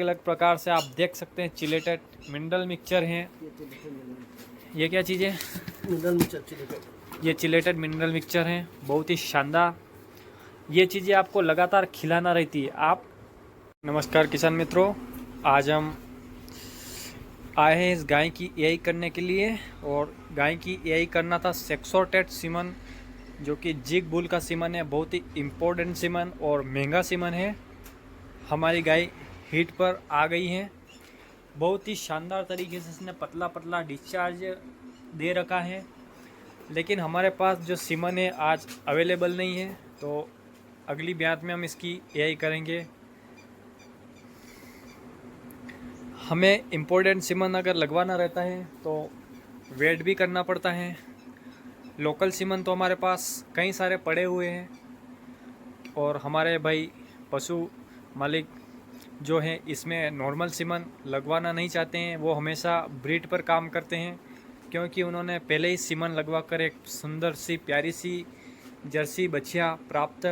अलग अलग प्रकार से आप देख सकते हैं चिलेटेड मिनरल मिक्सचर हैं। ये क्या चीज़ है? Mineral mixture chelated. ये चिलेटेड मिनरल मिक्सचर हैं, बहुत ही शानदार। ये चीज़ें आपको लगातार खिलाना रहती है। आप नमस्कार किसान मित्रों, आज हम आए हैं इस गाय की एआई करने के लिए। और गाय की एआई करना था सेक्सोटेट सीमन, जो कि जिग बुल का सीमन है। बहुत ही इम्पोर्टेंट सीमन और महंगा सीमन है। हमारी गाय हीट पर आ गई है। बहुत ही शानदार तरीके से इसने पतला पतला डिस्चार्ज दे रखा है। लेकिन हमारे पास जो सीमन है आज अवेलेबल नहीं है, तो अगली ब्यात में हम इसकी एआई करेंगे। हमें इम्पोर्टेंट सीमन अगर लगवाना रहता है तो वेट भी करना पड़ता है। लोकल सीमन तो हमारे पास कई सारे पड़े हुए हैं, और हमारे भाई पशु मालिक जो हैं इसमें नॉर्मल सीमन लगवाना नहीं चाहते हैं। वो हमेशा ब्रीड पर काम करते हैं, क्योंकि उन्होंने पहले ही सीमन लगवा कर एक सुंदर सी प्यारी सी जर्सी बच्चियाँ प्राप्त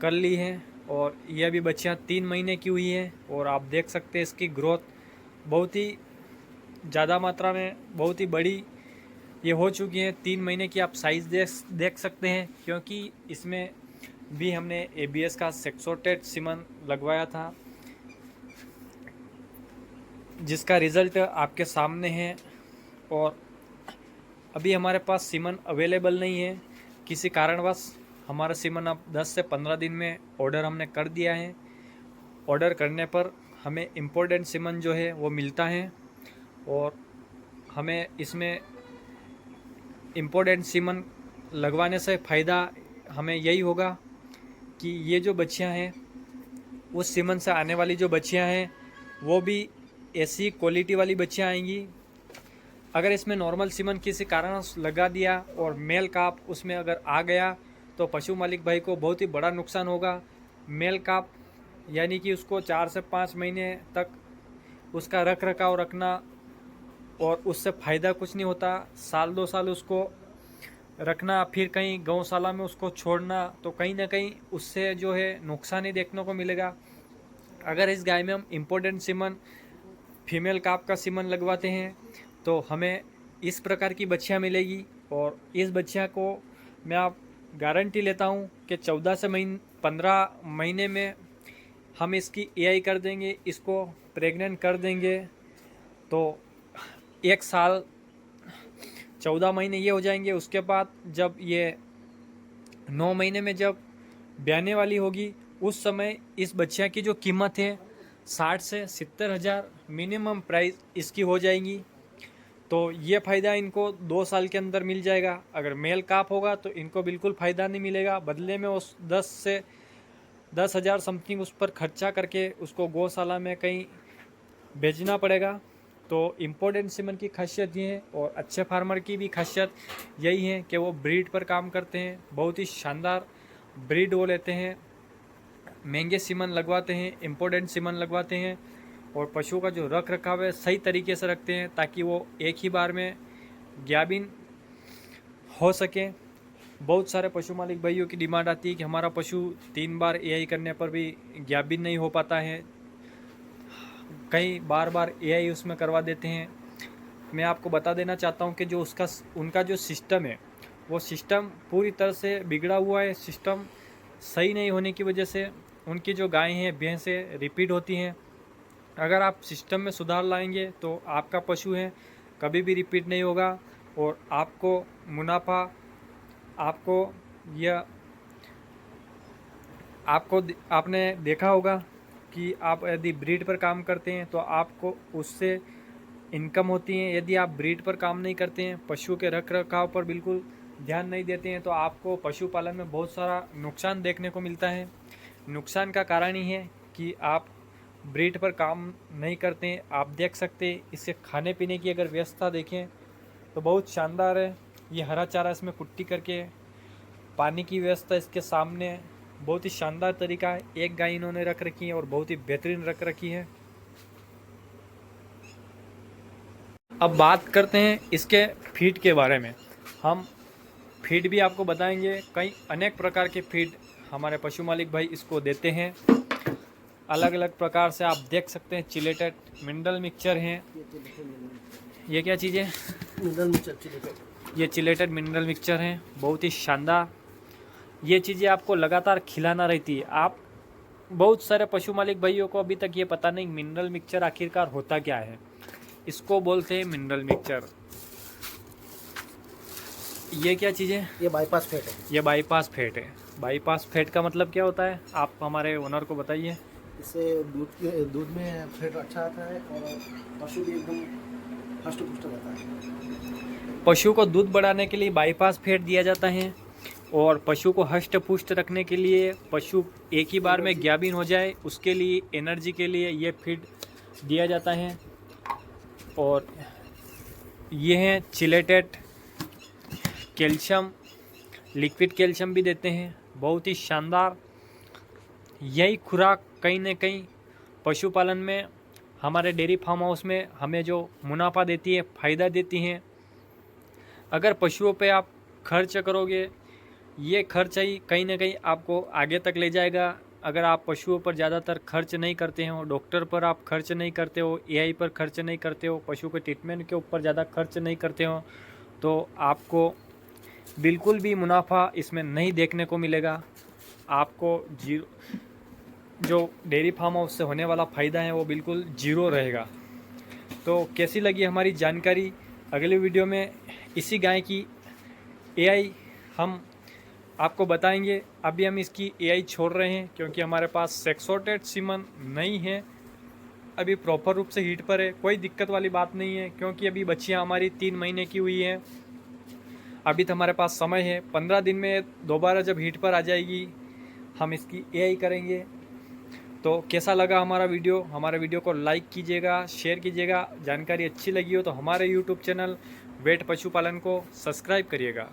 कर ली हैं। और ये अभी बच्चियाँ 3 महीने की हुई है, और आप देख सकते हैं इसकी ग्रोथ बहुत ही ज़्यादा मात्रा में, बहुत ही बड़ी ये हो चुकी है। 3 महीने की आप साइज़ देख सकते हैं, क्योंकि इसमें भी हमने एबीएस का सेक्सोटेट सीमन लगवाया था, जिसका रिज़ल्ट आपके सामने है। और अभी हमारे पास सीमन अवेलेबल नहीं है किसी कारणवश। हमारा सीमन अब 10 से 15 दिन में ऑर्डर हमने कर दिया है। ऑर्डर करने पर हमें इम्पोर्टेंट सीमन जो है वो मिलता है, और हमें इसमें इम्पोर्टेंट सीमन लगवाने से फ़ायदा हमें यही होगा कि ये जो बच्चियां हैं, उस सीमन से आने वाली जो बच्चियां हैं वो भी ऐसी क्वालिटी वाली बच्चियां आएंगी। अगर इसमें नॉर्मल सीमन किसी कारण लगा दिया और मेल काप उसमें अगर आ गया, तो पशु मालिक भाई को बहुत ही बड़ा नुकसान होगा। मेल काप यानी कि उसको 4 से 5 महीने तक उसका रख रखाव रखना, और उससे फ़ायदा कुछ नहीं होता। साल 2 साल उसको रखना, फिर कहीं गौशाला में उसको छोड़ना, तो कहीं ना कहीं उससे जो है नुकसान ही देखने को मिलेगा। अगर इस गाय में हम इम्पोर्टेंट सीमन फीमेल काप का सीमन लगवाते हैं, तो हमें इस प्रकार की बच्चियाँ मिलेगी। और इस बच्चियाँ को मैं आप गारंटी लेता हूँ कि 14 से 15 महीने में हम इसकी एआई कर देंगे, इसको प्रेग्नेंट कर देंगे। तो 1 साल 14 महीने ये हो जाएंगे। उसके बाद जब ये 9 महीने में जब ब्याने वाली होगी, उस समय इस बच्चिया की जो कीमत है 60 से 70 हज़ार मिनिमम प्राइस इसकी हो जाएगी। तो ये फ़ायदा इनको 2 साल के अंदर मिल जाएगा। अगर मेल काप होगा तो इनको बिल्कुल फ़ायदा नहीं मिलेगा। बदले में उस 10 हज़ार समथिंग उस पर खर्चा करके उसको गौशाला में कहीं भेजना पड़ेगा। तो इम्पोर्टेंट सीमन की खासियत ये है, और अच्छे फार्मर की भी खासियत यही है कि वो ब्रीड पर काम करते हैं। बहुत ही शानदार ब्रीड वो लेते हैं, महंगे सीमन लगवाते हैं, इम्पोर्टेंट सीमन लगवाते हैं, और पशुओं का जो रख रखाव है सही तरीके से रखते हैं, ताकि वो एक ही बार में गाभिन हो सके। बहुत सारे पशु मालिक भाइयों की डिमांड आती है कि हमारा पशु 3 बार एआई करने पर भी गाभिन नहीं हो पाता है, कई बार एआई उसमें करवा देते हैं। मैं आपको बता देना चाहता हूं कि जो उनका जो सिस्टम है, वो सिस्टम पूरी तरह से बिगड़ा हुआ है। सिस्टम सही नहीं होने की वजह से उनकी जो गायें हैं, भैंसें रिपीट होती हैं। अगर आप सिस्टम में सुधार लाएंगे तो आपका पशु है कभी भी रिपीट नहीं होगा, और आपको मुनाफा, आपने देखा होगा कि आप यदि ब्रीड पर काम करते हैं तो आपको उससे इनकम होती है। यदि आप ब्रीड पर काम नहीं करते हैं, पशु के रख रखाव पर बिल्कुल ध्यान नहीं देते हैं, तो आपको पशुपालन में बहुत सारा नुकसान देखने को मिलता है। नुकसान का कारण ही है कि आप ब्रीड पर काम नहीं करते हैं। आप देख सकते हैं इसके खाने पीने की अगर व्यवस्था देखें तो बहुत शानदार है। ये हरा चारा इसमें कुट्टी करके, पानी की व्यवस्था इसके सामने बहुत ही शानदार तरीका है। एक गाय इन्होंने रख रखी है और बहुत ही बेहतरीन रख रखी है। अब बात करते हैं इसके फीड के बारे में। हम फीड भी आपको बताएंगे। कई अनेक प्रकार के फीड हमारे पशु मालिक भाई इसको देते हैं। अलग अलग प्रकार से आप देख सकते हैं चिलेटेड मिनरल मिक्सचर हैं। ये चिलेटेड मिनरल ये क्या चीज़ है? Mixture chelated. ये चिलेटेड मिनरल मिक्सचर हैं, बहुत ही शानदार। ये चीज़ें आपको लगातार खिलाना रहती है। आप बहुत सारे पशु मालिक भाइयों को अभी तक ये पता नहीं मिनरल मिक्सचर आखिरकार होता क्या है। इसको बोलते हैं मिनरल मिक्सचर। ये क्या चीज़ है? ये बाईपास फैट है। ये बाईपास फैट है। बाईपास फैट का मतलब क्या होता है, आप हमारे ओनर को बताइए। इससे दूध में फैट अच्छा आता है और पशु भी एकदम हष्ट पुष्ट रहता है। पशु को दूध बढ़ाने के लिए बाईपास फैट दिया जाता है और पशु को हष्ट पुष्ट रखने के लिए, पशु एक ही बार में ज्ञाबीन हो जाए उसके लिए, एनर्जी के लिए ये फीड दिया जाता है। और ये हैं चिलेटेड कैल्शियम, लिक्विड कैल्शियम भी देते हैं, बहुत ही शानदार। यही खुराक कहीं ना कहीं पशुपालन में, हमारे डेयरी फार्म हाउस में हमें जो मुनाफा देती है, फ़ायदा देती हैं। अगर पशुओं पे आप खर्च करोगे, ये खर्च ही कहीं ना कहीं आपको आगे तक ले जाएगा। अगर आप पशुओं पर ज़्यादातर खर्च नहीं करते हो, डॉक्टर पर आप खर्च नहीं करते हो, एआई पर खर्च नहीं करते हो, पशु के ट्रीटमेंट के ऊपर ज़्यादा खर्च नहीं करते हो, तो आपको बिल्कुल भी मुनाफा इसमें नहीं देखने को मिलेगा। आपको जीरो, जो डेयरी फार्म हाउस से होने वाला फ़ायदा है वो बिल्कुल जीरो रहेगा। तो कैसी लगी हमारी जानकारी? अगले वीडियो में इसी गाय की एआई हम आपको बताएंगे। अभी हम इसकी एआई छोड़ रहे हैं क्योंकि हमारे पास सेक्सोटेड सीमन नहीं है, अभी प्रॉपर रूप से हीट पर है। कोई दिक्कत वाली बात नहीं है क्योंकि अभी बच्चियां हमारी 3 महीने की हुई हैं। अभी तो हमारे पास समय है, 15 दिन में दोबारा जब हीट पर आ जाएगी हम इसकी एआई करेंगे। तो कैसा लगा हमारा वीडियो? हमारे वीडियो को लाइक कीजिएगा, शेयर कीजिएगा। जानकारी अच्छी लगी हो तो हमारे यूट्यूब चैनल वेट पशुपालन को सब्सक्राइब करिएगा।